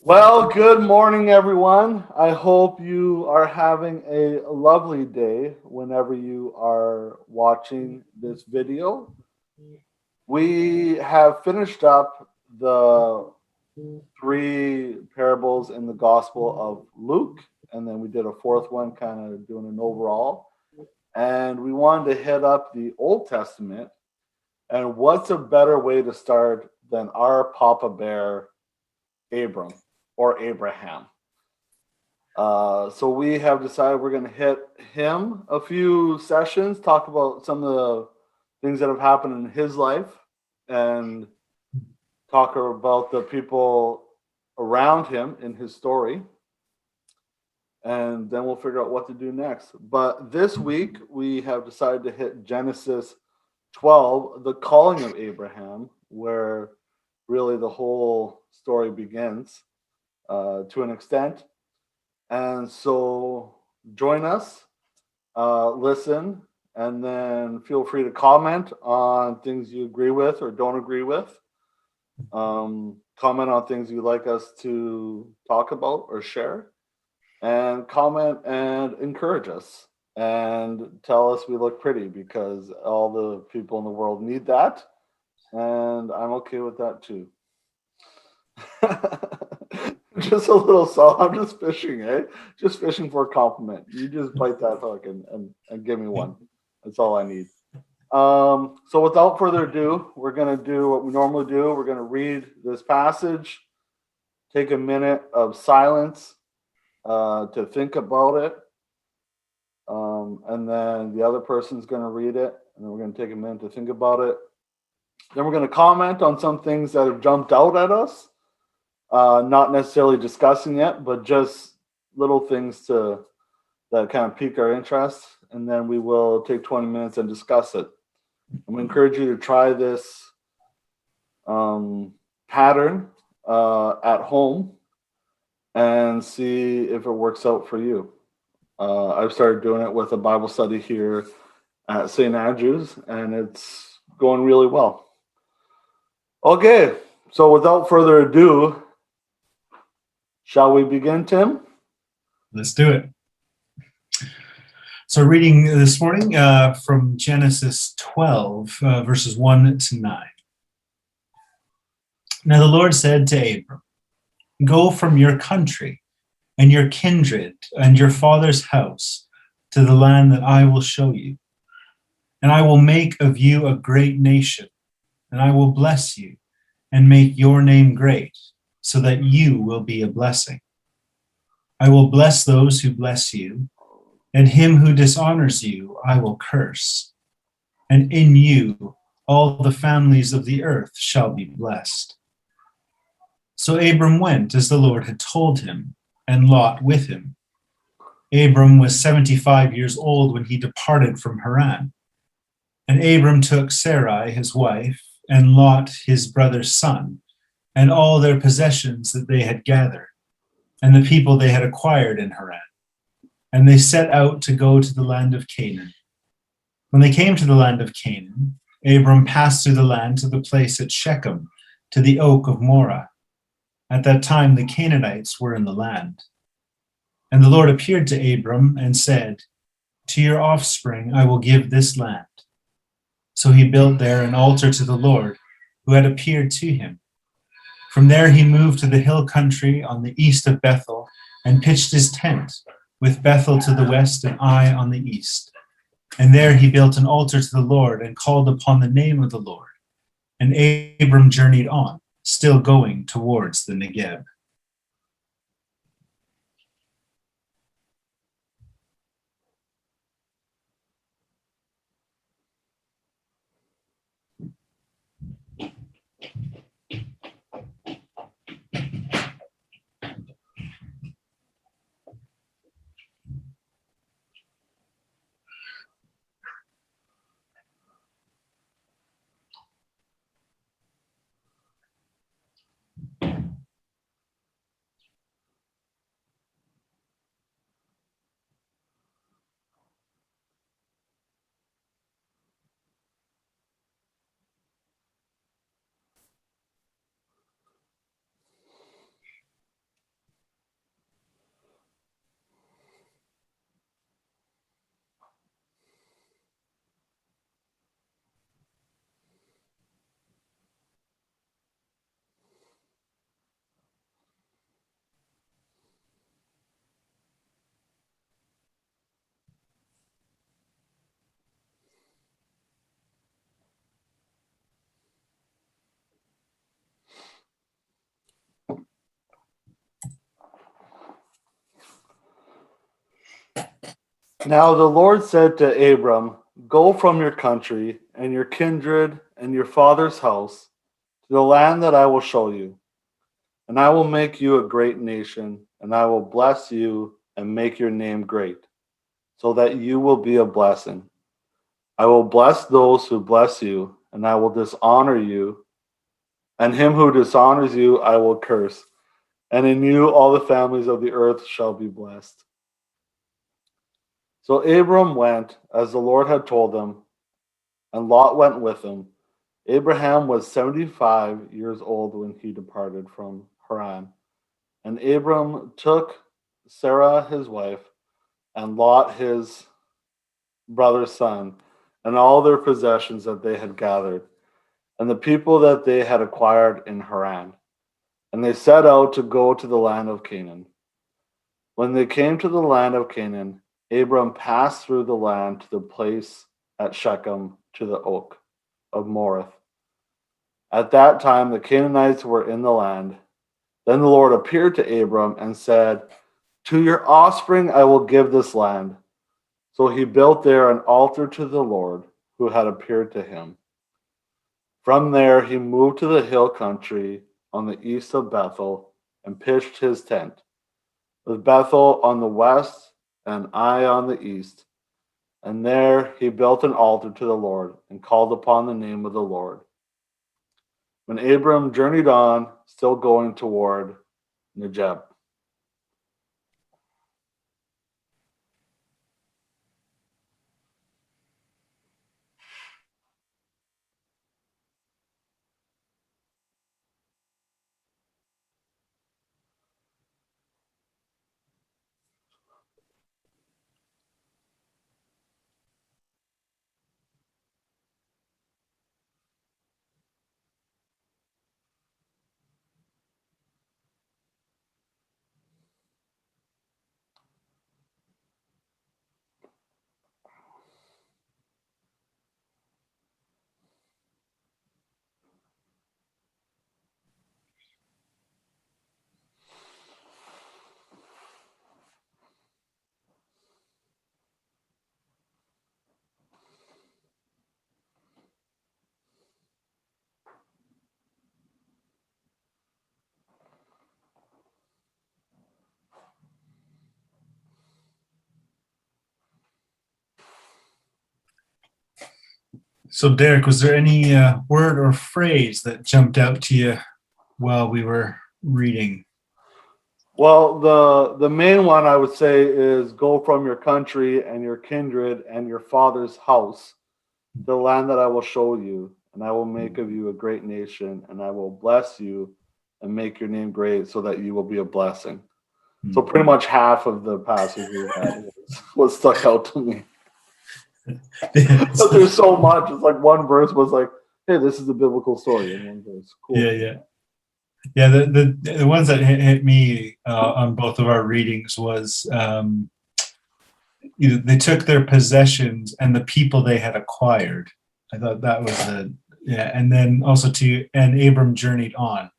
Well, good morning, everyone. I hope you are having a lovely day whenever you are watching this video. We have finished up the three parables in the Gospel of Luke, and then we did a fourth one, kind of doing an overall. And we wanted to hit up the Old Testament. And what's a better way to start than our Papa Bear, Abram or Abraham? So we have decided we're going to hit him a few sessions, talk about some of the things that have happened in his life, and talk about the people around him in his story. And then we'll figure out what to do next. But this week, we have decided to hit Genesis 12, the calling of Abraham, where really the whole story begins to an extent. And so join us, listen, and then feel free to comment on things you agree with or don't agree with. Comment on things you'd like us to talk about or share, and comment and encourage us and tell us we look pretty because all the people in the world need that. And I'm okay with that too. Just a little salt. I'm just fishing, eh? Just fishing for a compliment. You just bite that hook and give me one. That's all I need. So without further ado, we're gonna do what we normally do. We're gonna read this passage, take a minute of silence to think about it, and then the other person's gonna read it, and then we're gonna take a minute to think about it. Then we're gonna comment on some things that have jumped out at us, not necessarily discussing it, but just little things to that kind of pique our interest, and then we will take 20 minutes and discuss it. I'm going to encourage you to try this pattern at home and see if it works out for you. I've started doing it with a Bible study here at St. Andrews, and it's going really well. Okay, so without further ado, shall we begin, Tim? Let's do it. So reading this morning from Genesis 12, verses 1 to 9. Now the Lord said to Abram, "Go from your country and your kindred and your father's house to the land that I will show you. And I will make of you a great nation, and I will bless you and make your name great, so that you will be a blessing. I will bless those who bless you, and him who dishonors you I will curse. And in you all the families of the earth shall be blessed." So Abram went as the Lord had told him, and Lot with him. Abram was 75 years old when he departed from Haran. And Abram took Sarai his wife, and Lot his brother's son, and all their possessions that they had gathered, and the people they had acquired in Haran. And they set out to go to the land of Canaan. When they came to the land of Canaan, Abram passed through the land to the place at Shechem, to the oak of Moreh. At that time the Canaanites were in the land. And the Lord appeared to Abram and said, "To your offspring I will give this land." So he built there an altar to the Lord, who had appeared to him. From there he moved to the hill country on the east of Bethel, and pitched his tent, with Bethel to the west and Ai on the east. And there he built an altar to the Lord and called upon the name of the Lord. And Abram journeyed on, still going towards the Negeb. Now the Lord said to Abram, "Go from your country and your kindred and your father's house to the land that I will show you, and I will make you a great nation, and I will bless you and make your name great, so that you will be a blessing. I will bless those who bless you, and I will dishonor you, and him who dishonors you I will curse. And in you all the families of the earth shall be blessed." So Abram went as the Lord had told him, and Lot went with him. Abraham was 75 years old when he departed from Haran. And Abram took Sarah his wife, and Lot his brother's son, and all their possessions that they had gathered, and the people that they had acquired in Haran. And they set out to go to the land of Canaan. When they came to the land of Canaan, Abram passed through the land to the place at Shechem to the oak of Morith. At that time, the Canaanites were in the land. Then the Lord appeared to Abram and said, "To your offspring I will give this land." So he built there an altar to the Lord who had appeared to him. From there, he moved to the hill country on the east of Bethel and pitched his tent, with Bethel on the west and Ai on the east. And there he built an altar to the Lord and called upon the name of the Lord. When Abram journeyed on, still going toward Negeb. So, Derek, was there any word or phrase that jumped out to you while we were reading? Well, the main one I would say is go from your country and your kindred and your father's house to the land that I will show you, and I will make of you a great nation, and I will bless you and make your name great so that you will be a blessing. So pretty much half of the passage we read was stuck out to me. But there's so much. It's like one verse was like, "Hey, this is a biblical story," in one verse. Cool. Yeah. The ones that hit me on both of our readings was they took their possessions and the people they had acquired. I thought that was and then also and Abram journeyed on,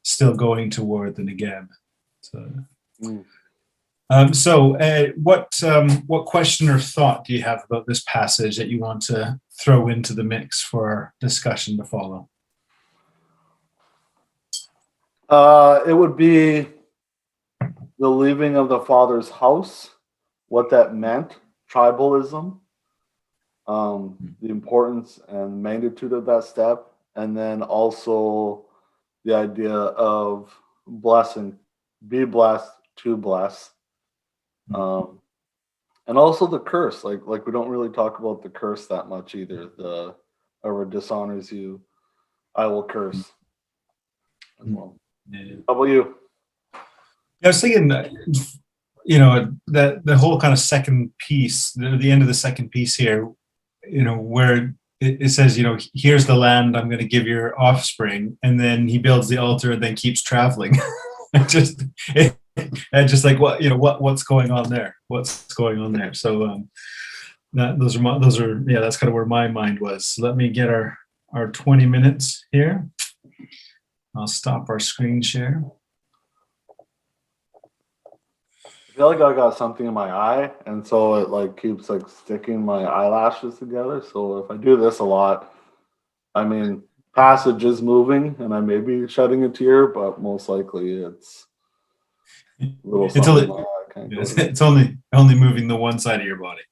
still going toward the Negeb. So. What question or thought do you have about this passage that you want to throw into the mix for our discussion to follow? It would be the leaving of the father's house, what that meant, tribalism, the importance and magnitude of that step, and then also the idea of blessing, be blessed to bless. And also the curse, like we don't really talk about the curse that much either. The whoever dishonors you, I will curse as well. Yeah. How about you? I was thinking, that the whole kind of second piece, the end of the second piece here, where it says, here's the land I'm going to give your offspring, and then he builds the altar and then keeps traveling. just like what's going on there? What's going on there? So that's kind of where my mind was. Let me get our 20 minutes here. I'll stop our screen share. feel like I got something in my eye, and so it like keeps like sticking my eyelashes together. So if I do this a lot, I mean, passage is moving, and I may be shedding a tear, but most likely it's a little It's something only, my eye can't go to. it's only moving the one side of your body.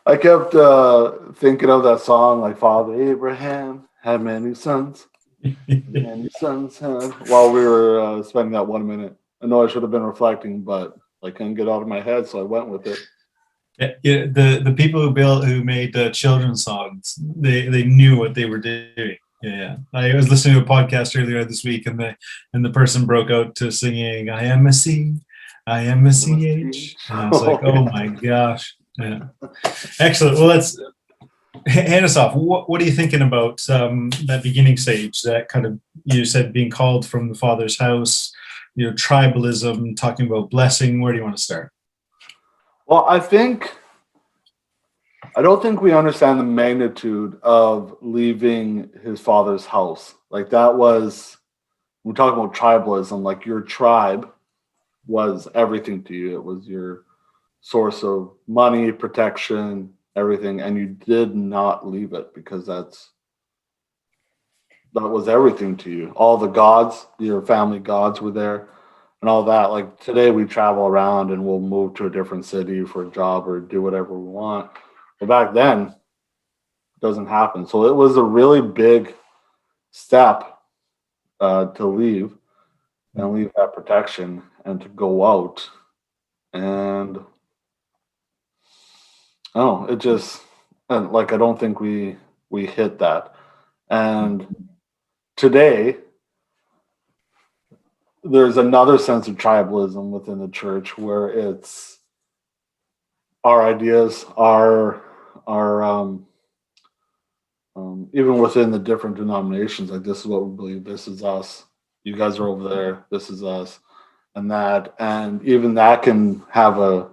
I kept thinking of that song, like Father Abraham had many sons, many sons had, while we were spending that 1 minute. I know I should have been reflecting, but I couldn't get out of my head, so I went with it. Yeah, yeah, the people who made children's songs, they knew what they were doing. Yeah, I was listening to a podcast earlier this week, and the person broke out to singing "I am a C, I am a CH," and I was like, Oh, "Oh yeah. my gosh!" Yeah. Excellent. Well, let's hand us off. What are you thinking about that beginning stage? That kind of, you said, being called from the Father's house, tribalism, talking about blessing. Where do you want to start? Well, I don't think we understand the magnitude of leaving his father's house. Like that was, we talk about tribalism, like your tribe was everything to you. It was your source of money, protection, everything, and you did not leave it because that was everything to you. All the gods, your family gods were there and all that. Like today we travel around and we'll move to a different city for a job or do whatever we want. But back then, it doesn't happen. So it was a really big step to leave and leave that protection and to go out. And oh, it just, and like I don't think we hit that. And today there's another sense of tribalism within the church where it's our ideas, our even within the different denominations, like this is what we believe, this is us, you guys are over there, this is us, and that, and even that can have a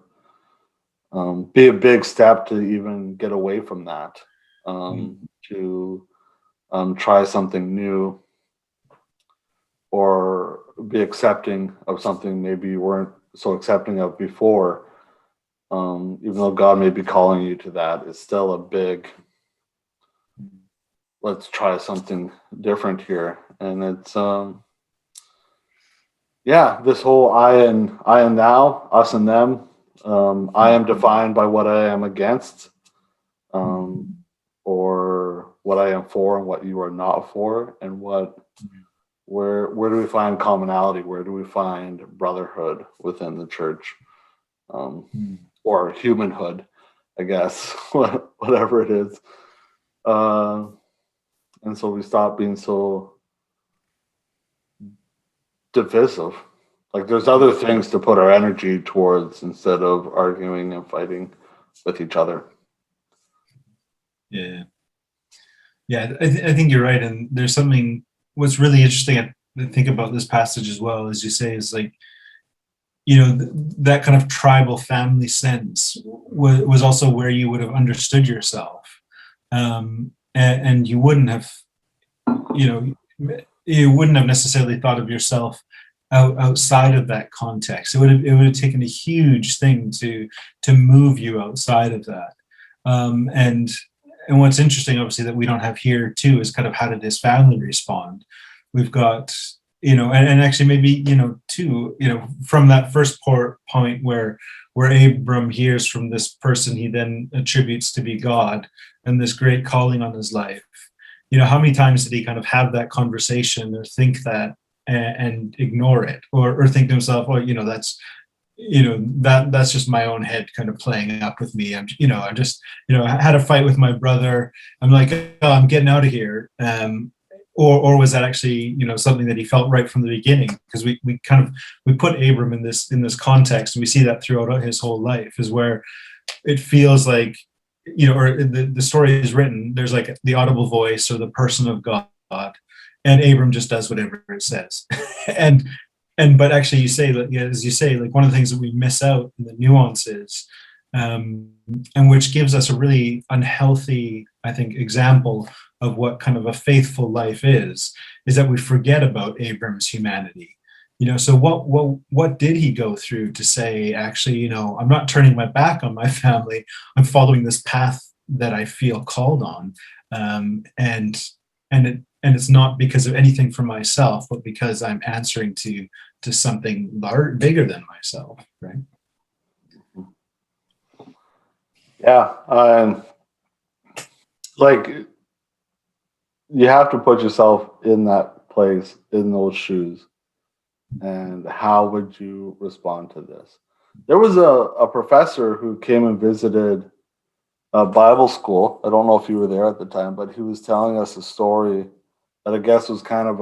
be a big step to even get away from that, to try something new or be accepting of something maybe you weren't so accepting of before. Even though God may be calling you to that, it's still a big, let's try something different here. And it's, yeah, this whole I and thou, us and them. I am defined by what I am against, or what I am for and what you are not for, and where do we find commonality? Where do we find brotherhood within the church, or humanhood, I guess, whatever it is. And so we stop being so divisive. Like there's other things to put our energy towards instead of arguing and fighting with each other. Yeah. Yeah, I think you're right. And there's something, what's really interesting, I think, about this passage as well, as you say, is like, that kind of tribal family sense was also where you would have understood yourself. And you wouldn't have, you wouldn't have necessarily thought of yourself outside of that context. It would have taken a huge thing to move you outside of that. And what's interesting, obviously, that we don't have here too, is kind of how did his family respond? We've got, and actually maybe, too, from that first point where Abram hears from this person he then attributes to be God and this great calling on his life. How many times did he kind of have that conversation or think that and ignore it, or think to himself, well, that's just my own head kind of playing up with me. I had a fight with my brother. I'm like, oh, I'm getting out of here. Or was that actually, something that he felt right from the beginning? Because we put Abram in this context, and we see that throughout his whole life, is where it feels like, or the story is written, there's like the audible voice or the person of God, and Abram just does whatever it says. But actually, as you say, like one of the things that we miss out in the nuances, and which gives us a really unhealthy, I think, example of what kind of a faithful life is that we forget about Abram's humanity. So what did he go through to say, actually, I'm not turning my back on my family. I'm following this path that I feel called on. And it's not because of anything for myself, but because I'm answering to something bigger than myself, right? Yeah. Like, you have to put yourself in that place, in those shoes. And how would you respond to this? There was a professor who came and visited a Bible school. I don't know if you were there at the time, but he was telling us a story that I guess was kind of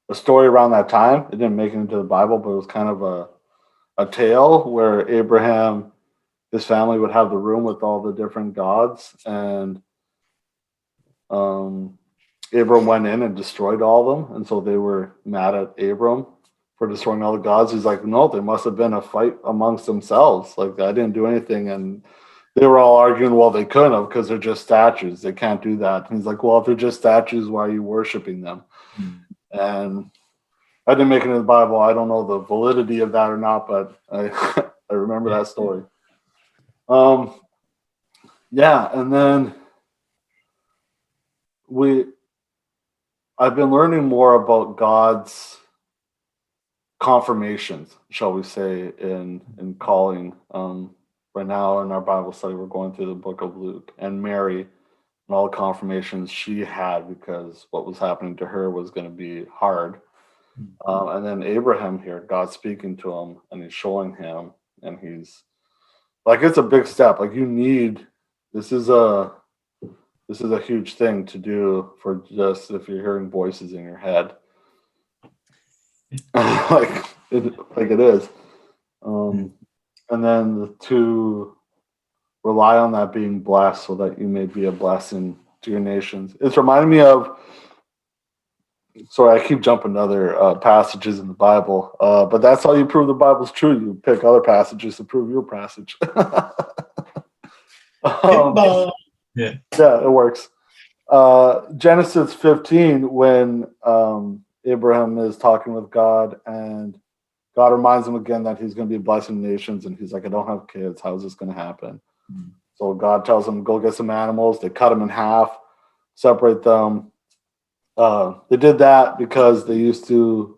a story around that time. It didn't make it into the Bible, but it was kind of a tale where Abraham, his family would have the room with all the different gods, and Abram went in and destroyed all of them, and so they were mad at Abram for destroying all the gods. He's like, no, there must have been a fight amongst themselves. Like, I didn't do anything, and they were all arguing, well, they couldn't have because they're just statues. They can't do that. And he's like, well, if they're just statues, why are you worshiping them? And I didn't make it in the Bible. I don't know the validity of that or not, but I I remember that story. Yeah, and then I've been learning more about God's confirmations, shall we say, in calling. Right now in our Bible study, we're going through the book of Luke, and Mary and all the confirmations she had because what was happening to her was going to be hard. And then Abraham here, God speaking to him, and he's showing him, and he's like, it's a big step. Like, this is a huge thing to do for just if you're hearing voices in your head, like it is. And then to rely on that being blessed so that you may be a blessing to your nations. It's reminding me of, sorry, I keep jumping to other passages in the Bible, but that's how you prove the Bible's true. You pick other passages to prove your passage. Yeah, it works. Genesis 15, when Abraham is talking with God, and God reminds him again that he's going to be blessing nations, and he's like, I don't have kids. How is this going to happen? So God tells him, go get some animals. They cut them in half, separate them. They did that because they used to,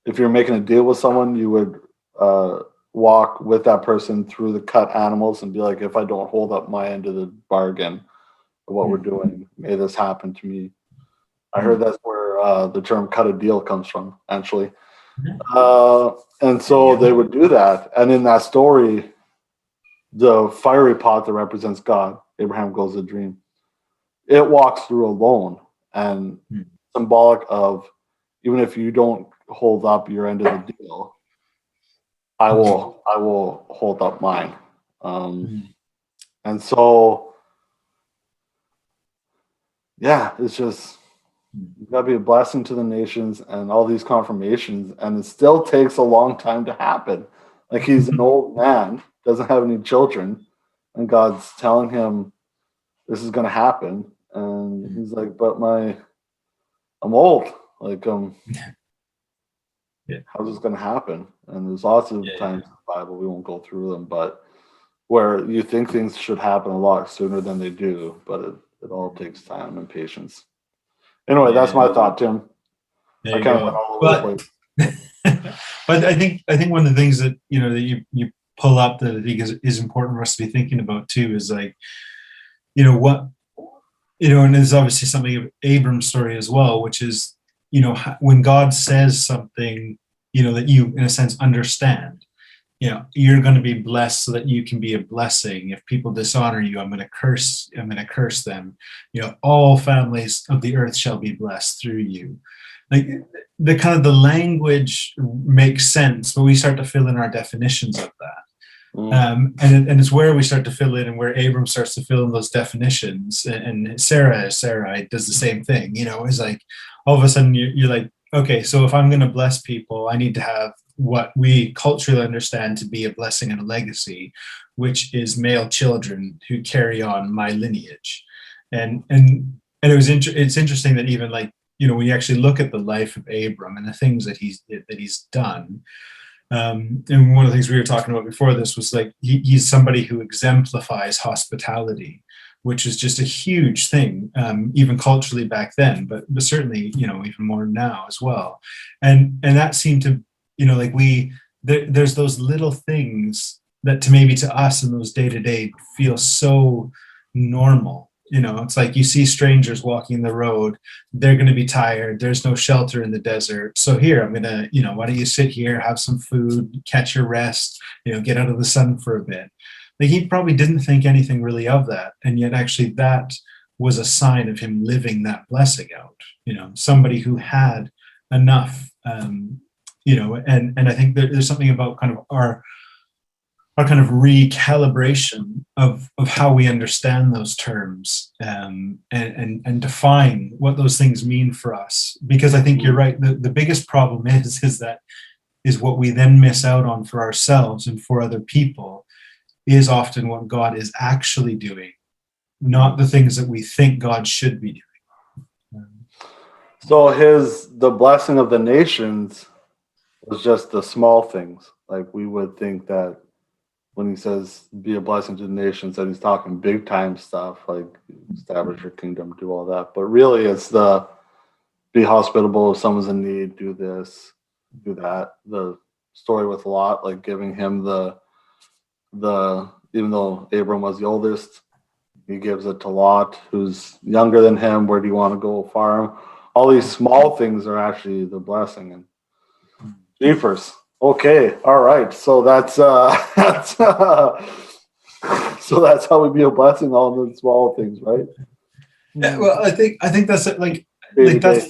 if you're making a deal with someone, you would walk with that person through the cut animals and be like, if I don't hold up my end of the bargain of what we're doing, may this happen to me. I heard that's where the term cut a deal comes from, actually. And so they would do that. And in that story, the fiery pot that represents God, Abraham goes a dream, it walks through alone, and symbolic of, even if you don't hold up your end of the deal, I will hold up mine. And so, yeah, it's just, you've got to be a blessing to the nations and all these confirmations, and it still takes a long time to happen. Like, he's an old man, doesn't have any children, and God's telling him this is going to happen, and he's like, but I'm old. Like, how's this going to happen? And there's lots of times in the Bible, we won't go through them, but where you think things should happen a lot sooner than they do, but it all takes time and patience. Anyway, that's my thought, Tim. I kind of went all over the place. But I think one of the things that that you pull up that I think is important for us to be thinking about too is, like, what, and there's obviously something of Abram's story as well, which is, when God says something, that you in a sense understand, you're going to be blessed so that you can be a blessing. If people dishonor you, I'm going to curse them. All families of the earth shall be blessed through you. Like, the kind of the language makes sense, but we start to fill in our definitions of that. And it's where we start to fill in, and where Abram starts to fill in those definitions, and Sarah does the same thing. It's like, all of a sudden you're like, okay, so if I'm going to bless people, I need to have what we culturally understand to be a blessing and a legacy, which is male children who carry on my lineage. And it's interesting that even, like, when you actually look at the life of Abram and the things that he's done, and one of the things we were talking about before this was like he's somebody who exemplifies hospitality, which is just a huge thing, even culturally back then, but certainly even more now as well. And that seemed to like there's those little things that to us in those day to day feel so normal. It's like you see strangers walking the road, they're going to be tired, there's no shelter in the desert, so here I'm going to why don't you sit here, have some food, catch your rest, get out of the sun for a bit. Like he probably didn't think anything really of that, and yet actually that was a sign of him living that blessing out. Somebody who had enough, and I think there's something about kind of our kind of recalibration of how we understand those terms, and define what those things mean for us. Because I think you're right. The biggest problem is what we then miss out on for ourselves and for other people is often what God is actually doing, not the things that we think God should be doing. So the blessing of the nations was just the small things. Like we would think that when he says be a blessing to the nations, that he's talking big time stuff, like establish your kingdom, do all that. But really it's the be hospitable if someone's in need, do this, do that. The story with Lot, like giving him the even though Abram was the oldest, he gives it to Lot, who's younger than him. Where do you want to go farm? All these small things are actually the blessing. And jeepers. Okay, all right. So that's so that's how we be a blessing, all the small things, right? Yeah, well, I think that's like that's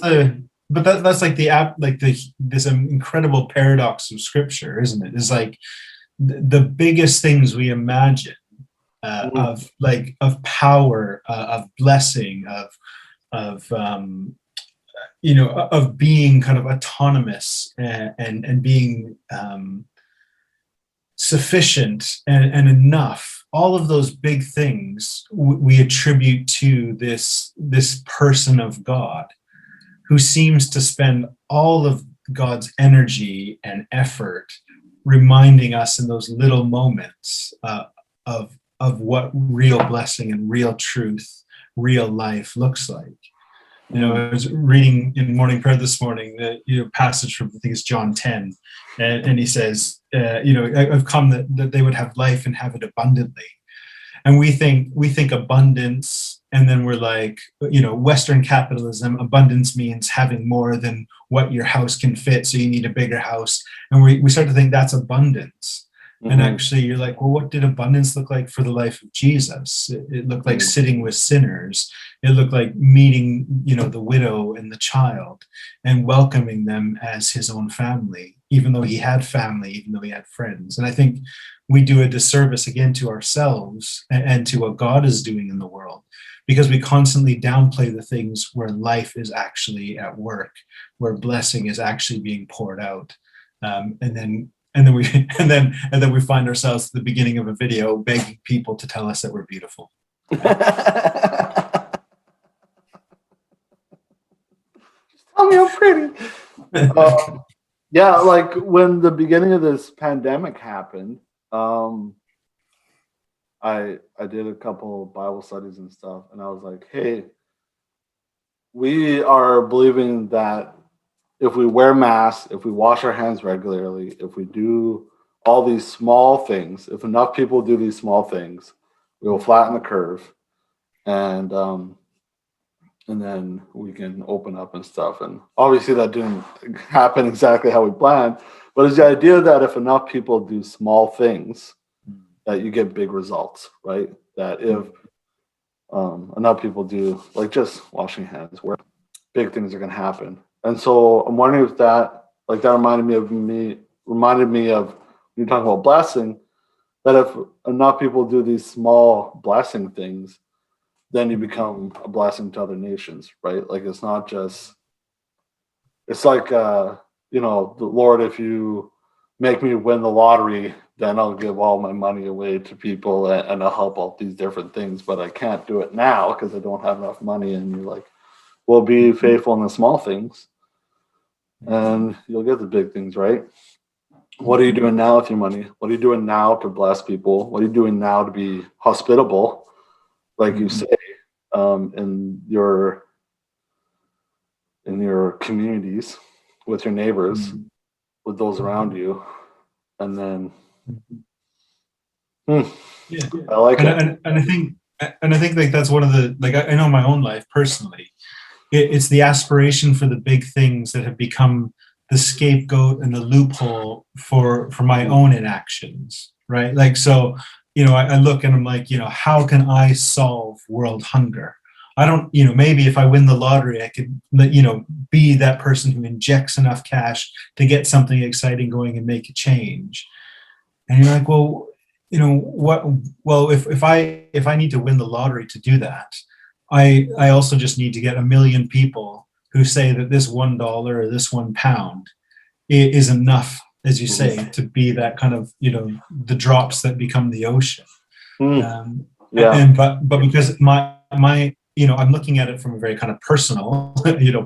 this incredible paradox of Scripture, isn't it? It's like the biggest things we imagine, of power, of blessing, of being kind of autonomous, and being sufficient and enough. All of those big things we attribute to this person of God, who seems to spend all of God's energy and effort reminding us in those little moments, of what real blessing and real truth, real life looks like. I was reading in morning prayer this morning the passage from, I think it's John 10, and he says, I've come that they would have life and have it abundantly. And we think abundance, and then we're like, Western capitalism, abundance means having more than what your house can fit, so you need a bigger house. And we start to think that's abundance. Mm-hmm. And actually you're like, well, what did abundance look like for the life of Jesus? It looked like sitting with sinners. It looked like meeting, the widow and the child and welcoming them as his own family, even though he had family, even though he had friends. And I think we do a disservice again to ourselves and to what God is doing in the world, because we constantly downplay the things where life is actually at work, where blessing is actually being poured out. And then we find ourselves at the beginning of a video begging people to tell us that we're beautiful. Tell me I'm pretty. Yeah, like when the beginning of this pandemic happened, I did a couple Bible studies and stuff, and I was like, hey, we are believing that if we wear masks, if we wash our hands regularly, if we do all these small things, if enough people do these small things, we will flatten the curve, and then we can open up and stuff. And obviously that didn't happen exactly how we planned, but it's the idea that if enough people do small things, that you get big results, right? That if enough people do, like just washing hands, where big things are going to happen. And so I'm wondering if that reminded me of when you talk about blessing, that if enough people do these small blessing things, then you become a blessing to other nations, right? Like it's not just, it's like, the Lord, if you make me win the lottery, then I'll give all my money away to people and I'll help all these different things, but I can't do it now because I don't have enough money. And you're like, Well, be faithful in the small things, and you'll get the big things, right? What are you doing now with your money? What are you doing now to bless people? What are you doing now to be hospitable, like you say, in your communities, with your neighbors, with those around you, and then Yeah. I like it. And I think like that's one of the, like, I know my own life personally, it's the aspiration for the big things that have become the scapegoat and the loophole for my own inactions, right? Like, so, I look and I'm like, how can I solve world hunger? I don't, maybe if I win the lottery, I could, be that person who injects enough cash to get something exciting going and make a change. And you're like, well, what? Well, if I need to win the lottery to do that, I also just need to get a million people who say that this $1 or this £1 is enough, as you say, to be that kind of, the drops that become the ocean. Yeah. But because my I'm looking at it from a very kind of personal,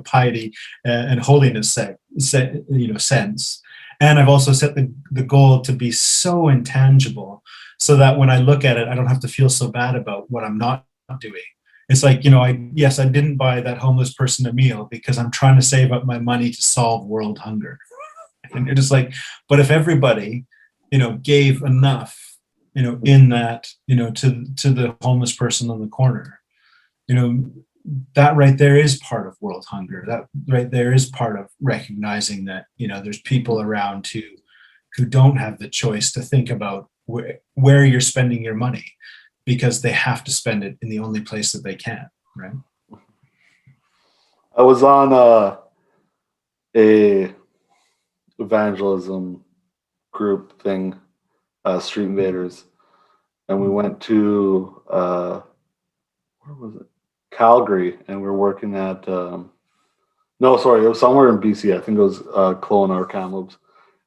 piety and holiness sense. And I've also set the goal to be so intangible so that when I look at it, I don't have to feel so bad about what I'm not doing. It's like, I didn't buy that homeless person a meal because I'm trying to save up my money to solve world hunger. And you're just like, but if everybody, gave enough, in that, to the homeless person on the corner, that right there is part of world hunger. That right there is part of recognizing that, there's people around who don't have the choice to think about where you're spending your money because they have to spend it in the only place that they can, right? I was on a evangelism group thing, Street Invaders, and we went to where was it? Calgary, and we were working at no, sorry, it was somewhere in BC. I think it was Kelowna or Kamloops.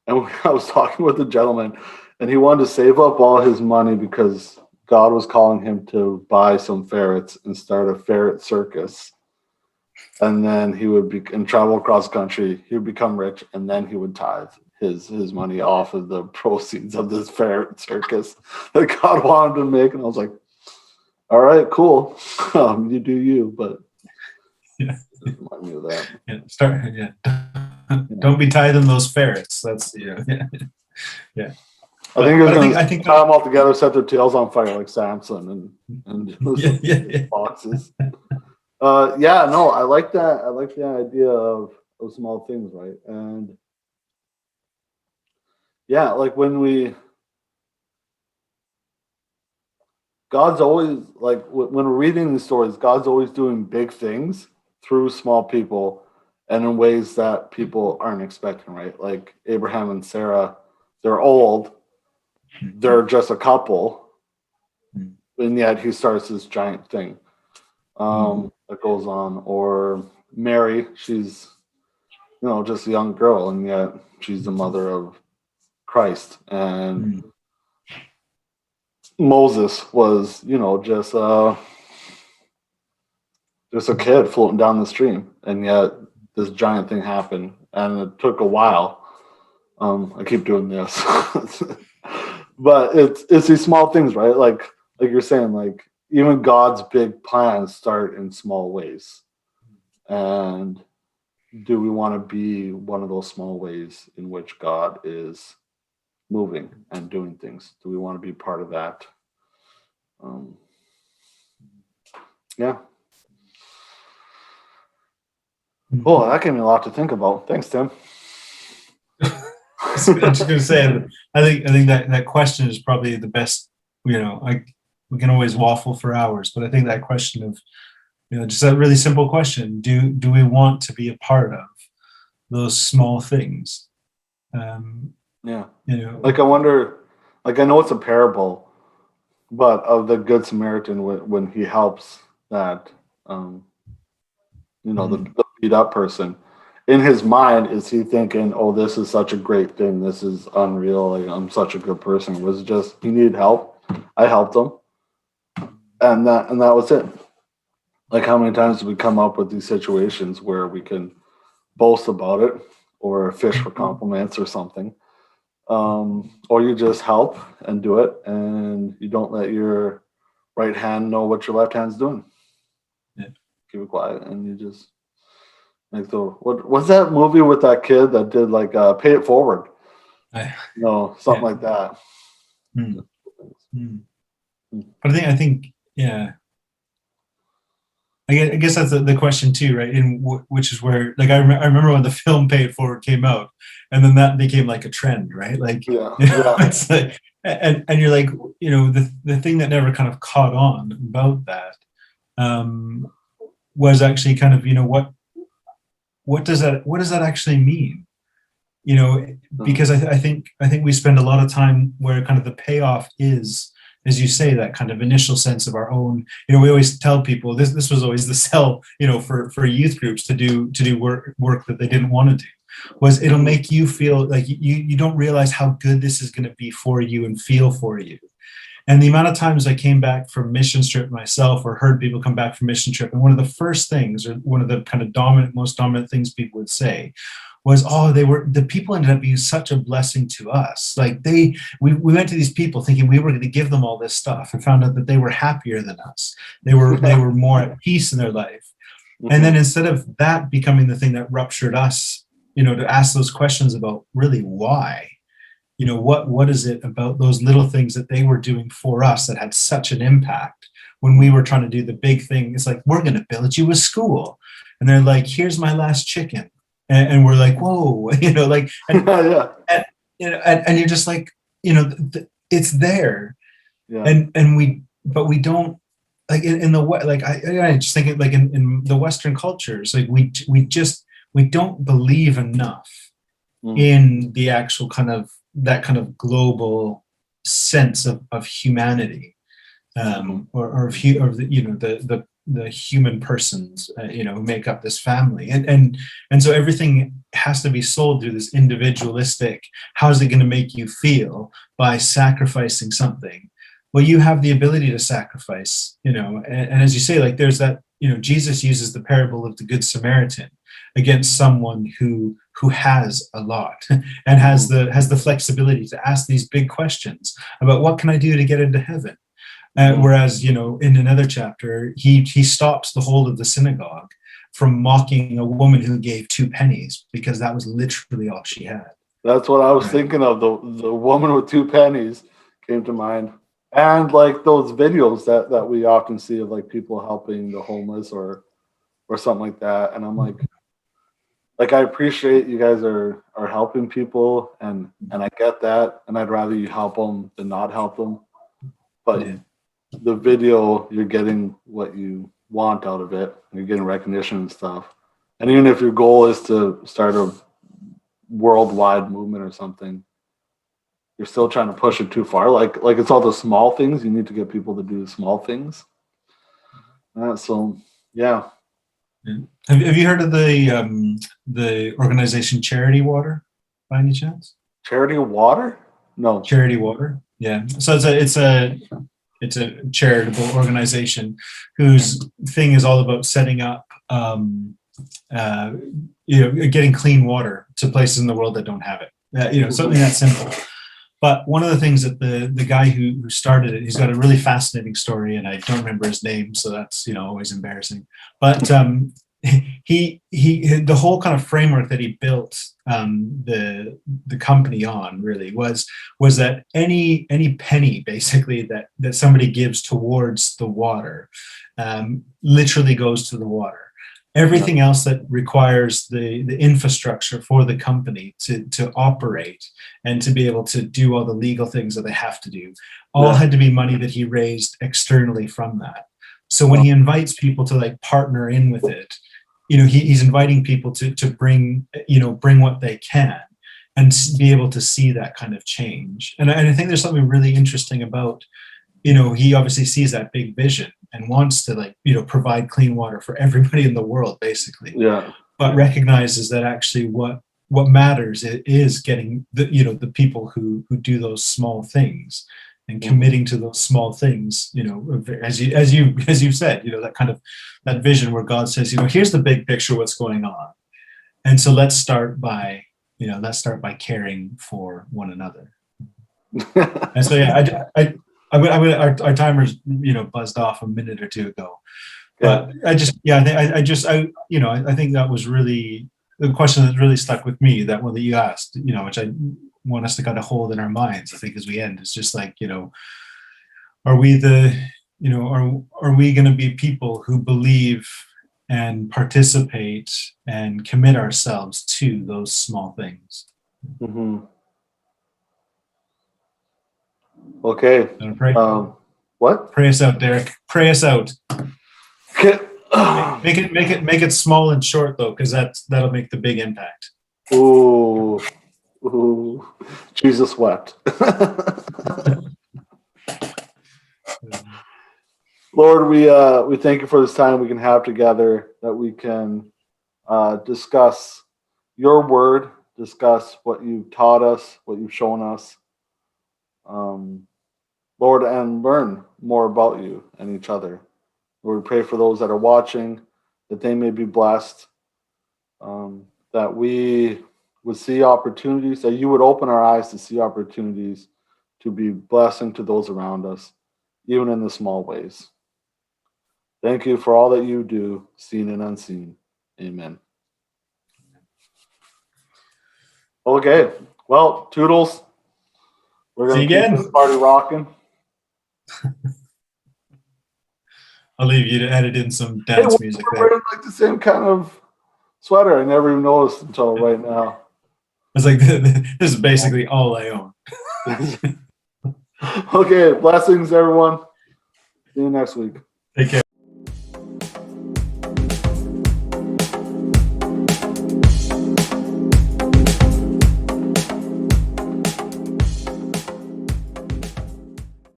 And I was talking with a gentleman, and he wanted to save up all his money because God was calling him to buy some ferrets and start a ferret circus. And then he would be and travel across country. He would become rich, and then he would tithe his money off of the proceeds of this ferret circus that God wanted to make. And I was like, all right, cool. You do you, but yeah, remind me of that. Don't be tithing those ferrets. That's yeah. I think I think tie them all together, set their tails on fire like Samson, and boxes. No, I like that. I like the idea of small things, right? And yeah, like God's always like when we're reading these stories, God's always doing big things through small people and in ways that people aren't expecting, right? Like Abraham and Sarah, they're old, they're just a couple, and yet he starts this giant thing that goes on. Or Mary, she's just a young girl, and yet she's the mother of Christ. And Moses was, just a kid floating down the stream, and yet this giant thing happened, and it took a while. I keep doing this, but it's these small things, right? Like you're saying, like even God's big plans start in small ways, and do we want to be one of those small ways in which God is moving and doing things? Do we want to be part of that? Yeah. Oh, that gave me a lot to think about. Thanks, Tim. I'm just going to say, I think that question is probably the best. We can always waffle for hours, but I think that question of, just that really simple question: do we want to be a part of those small things? Yeah. Like I wonder, like I know it's a parable, but of the Good Samaritan when he helps that, the beat up person. In his mind, is he thinking, "Oh, this is such a great thing. This is unreal. Like, I'm such a good person." Was it just he needed help? I helped him, and that was it. Like how many times do we come up with these situations where we can boast about it or fish for compliments or something, or you just help and do it, and you don't let your right hand know what your left hand's doing. Yeah. Keep it quiet, and you just like the what was that movie with that kid that did like Pay It Forward? I, No, something yeah. like that. Mm, mm. But I think, yeah. I guess that's the question too, right? In which is where, like, I remember when the film Pay It Forward came out, and then that became like a trend, right? Like, Yeah, you know, yeah. it's like, and you're like, the thing that never kind of caught on about that um, was actually kind of, what does that actually mean? Because I think we spend a lot of time where kind of the payoff is, as you say, that kind of initial sense of our own. We always tell people this was always the sell, for youth groups to do work that they didn't want to do, was it'll make you feel like you don't realize how good this is going to be for you and feel for you. And the amount of times I came back from mission trip myself, or heard people come back from mission trip, and one of the first things, or one of the kind of most dominant things people would say was, oh, the people ended up being such a blessing to us. Like we went to these people thinking we were going to give them all this stuff, and found out that they were happier than us. They were more at peace in their life. And then instead of that becoming the thing that ruptured us, to ask those questions about really why, what is it about those little things that they were doing for us that had such an impact when we were trying to do the big thing? It's like, we're going to build you a school, and they're like, here's my last chicken, and we're like, whoa, like, and, Yeah, and you're just like, it's there. yeah. But we don't, like, in the like, I just think it, like, in the Western cultures, like, we don't believe enough in the actual kind of that kind of global sense of humanity, or the human persons, who make up this family, and so everything has to be sold through this individualistic, how's it going to make you feel by sacrificing something. Well, you have the ability to sacrifice, and as you say, like, there's that, Jesus uses the parable of the Good Samaritan against someone who has a lot and has the flexibility to ask these big questions about, what can I do to get into heaven? Whereas, in another chapter, he stops the whole of the synagogue from mocking a woman who gave 2 pennies, because that was literally all she had. That's what I was Right. thinking of. The woman with 2 pennies came to mind. And like those videos that we often see of like people helping the homeless or something like that. And I'm like I appreciate you guys are helping people, and I get that, and I'd rather you help them than not help them. But Yeah. the video, you're getting what you want out of it. You're getting recognition and stuff. And even if your goal is to start a worldwide movement or something, you're still trying to push it too far. Like it's all the small things. You need to get people to do the small things. So yeah. Yeah. Have you heard of the organization Charity Water, by any chance? Charity Water? No. Charity Water. Yeah. So it's a charitable organization whose thing is all about setting up, getting clean water to places in the world that don't have it. Something that simple. But one of the things that the guy who started it, he's got a really fascinating story, and I don't remember his name, so that's always embarrassing. But the whole kind of framework that he built the company on really was that any penny basically that somebody gives towards the water literally goes to the water. Everything else that requires the infrastructure for the company to operate and to be able to do all the legal things that they have to do, all had to be money that he raised externally from that. So when he invites people to like partner in with it, he's inviting people to bring what they can and be able to see that kind of change. And I think there's something really interesting about, he obviously sees that big vision and wants to provide clean water for everybody in the world, basically. Yeah. But recognizes that actually what matters is getting the people who do those small things and committing to those small things, as you've said, that kind of that vision where God says, here's the big picture, what's going on. And so let's start by caring for one another. And so, yeah, our timer's, buzzed off a minute or two ago. But I think that was really the question that really stuck with me, that one that you asked, which I want us to kind of hold in our minds, I think, as we end. It's just like, are we are we going to be people who believe and participate and commit ourselves to those small things? Mm-hmm. Okay. Pray. What? Pray us out, Derek. Pray us out. Okay. Make it small and short, though, because that'll make the big impact. Ooh, Jesus wept. Lord, we thank you for this time we can have together, that we can discuss your word, discuss what you've taught us, what you've shown us, Lord, and learn more about you and each other. Lord, we pray for those that are watching, that they may be blessed, that we would see opportunities, that you would open our eyes to see opportunities to be blessing to those around us, even in the small ways. Thank you for all that you do, seen and unseen. Amen. Okay, well, Toodles, we're going to keep this party rocking. I'll leave you to edit in some dance music there. We're wearing like the same kind of sweater. I never even noticed until right now. It's like, this is basically all I own. Okay, blessings, everyone. See you next week. Take care.